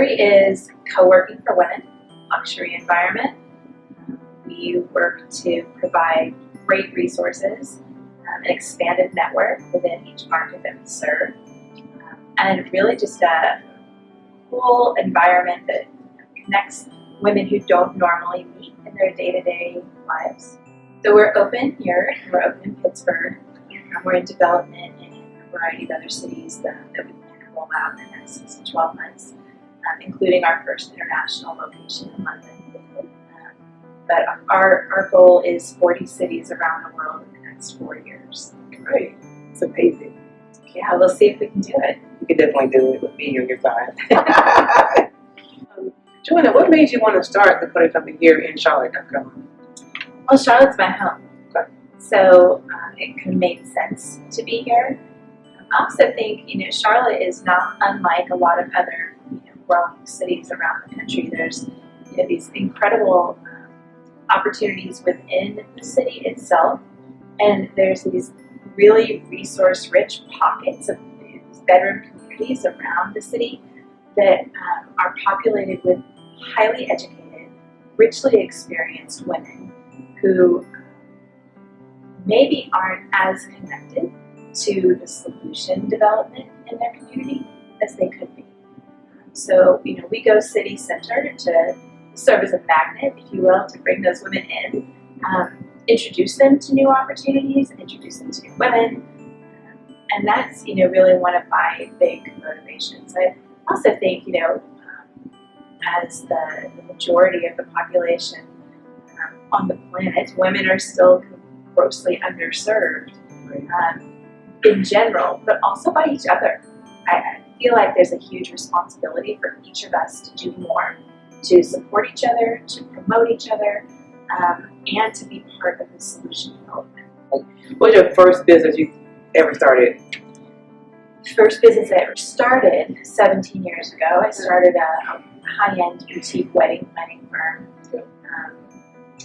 Coterie is co-working for women, luxury environment. We work to provide great resources, an expanded network within each market that we serve, and really just a cool environment that connects women who don't normally meet in their day-to-day lives. So we're open here, we're open in Pittsburgh, we're in development in a variety of other cities that we plan to roll out in the next 6 to 12 months, including our first international location in London. But our goal is 40 cities around the world in the next 4 years. Great. It's amazing. Yeah, we'll see if we can do it. You can definitely do it with me on your side. Joanna, what made you want to start the Coterie Company here in Charlotte, North Carolina? Well, Charlotte's my home. Okay. So it could make sense to be here. I also think, Charlotte is not unlike a lot of other, growing cities around the country. There's, these incredible opportunities within the city itself, and there's these really resource-rich pockets of bedroom communities around the city that are populated with highly educated, richly experienced women who maybe aren't as connected to the solution development in their community as they could be. So, we go city-centered to serve as a magnet, if you will, to bring those women in, introduce them to new opportunities, introduce them to new women, and that's, really one of my big motivations. I also think, as the majority of the population on the planet, women are still grossly underserved in general, but also by each other. I feel like there's a huge responsibility for each of us to do more, to support each other, to promote each other, and to be part of the solution development. What was your first business you ever started? First business I ever started 17 years ago. I started a high-end boutique wedding planning firm.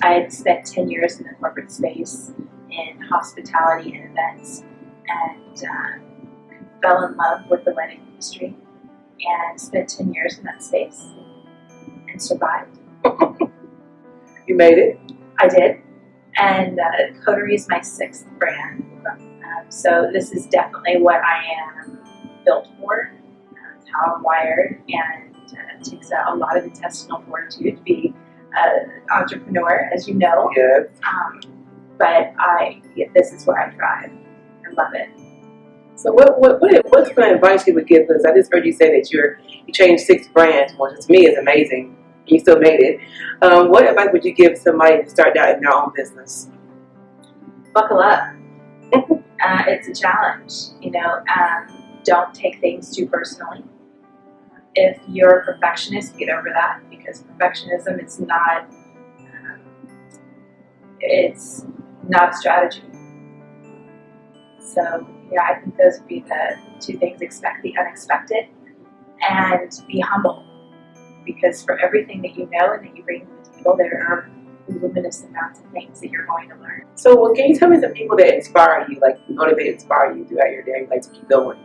I had spent 10 years in the corporate space in hospitality and events, and fell in love with the wedding industry and spent 10 years in that space and survived. You made it? I did. And Coterie is my 6th brand. So this is definitely what I am built for. It's how I'm wired, and it takes a lot of intestinal fortitude to be an entrepreneur, as you know. Yes. But this is where I thrive. I love it. So what's kind of advice you would give? Because I just heard you say that you changed 6 brands, which to me is amazing. You still made it. What advice would you give somebody to start out in their own business? Buckle up. It's a challenge. Don't take things too personally. If you're a perfectionist, get over that, because perfectionism is not. It's not a strategy. So I think those would be the 2 things: expect the unexpected, and be humble. Because for everything that you know and that you bring to the table, there are luminous amounts of things that you're going to learn. So, can you tell me some people that inspire you, like motivate, inspire you throughout your day, like to keep going?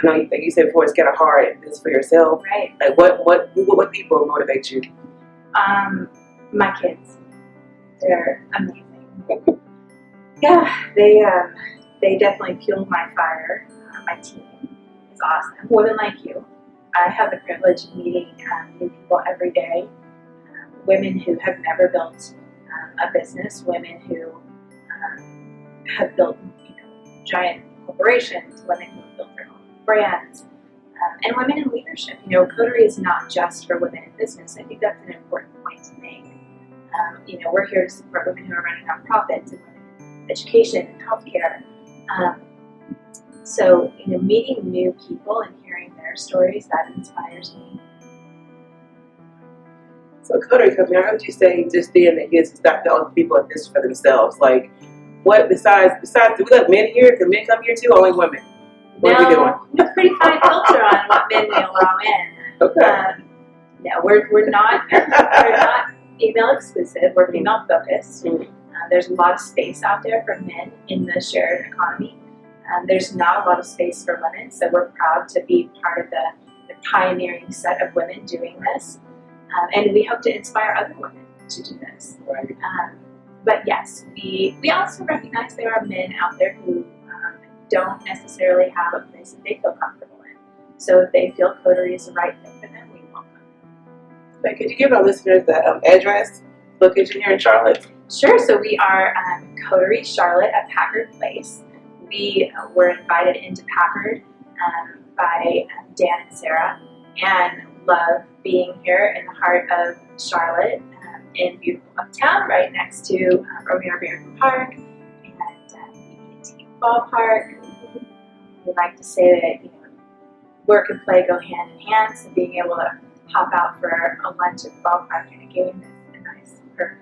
I know, like you said before, it's kind of hard at this for yourself. Right. Like, what people motivate you? My kids. They're amazing. Yeah, they definitely fuel my fire. My team is awesome. Women like you. I have the privilege of meeting new people every day, women who have never built a business, women who have built giant corporations, women who have built their own brands, and women in leadership. Coterie is not just for women in business. I think that's an important point to make. We're here to support women who are running nonprofits and women in education and healthcare. So, meeting new people and hearing their stories, that inspires me. So, Coterie Company, I heard you say just then that you stop telling people in business for themselves. Like, what besides, do we let men here? Can men come here too? Only women? What are we doing? We have a pretty fine filter on what men we allow in. Okay. No, we're not female exclusive. We're female focused. Mm-hmm. There's a lot of space out there for men in the shared economy. There's not a lot of space for women, so we're proud to be part of the pioneering set of women doing this, and we hope to inspire other women to do this. Right. But yes, we also recognize there are men out there who don't necessarily have a place that they feel comfortable in. So if they feel coterie is the right fit for them, we welcome them. But could you give our listeners the address, location here in Charlotte? Sure. So we are Coterie Charlotte at Packard Place. We were invited into Packard by Dan and Sarah, and love being here in the heart of Charlotte, in beautiful uptown, right next to Romeo Barrington Park and ET Ballpark. We like to say that work and play go hand in hand. So being able to pop out for a lunch at the ballpark and a game is a nice perk.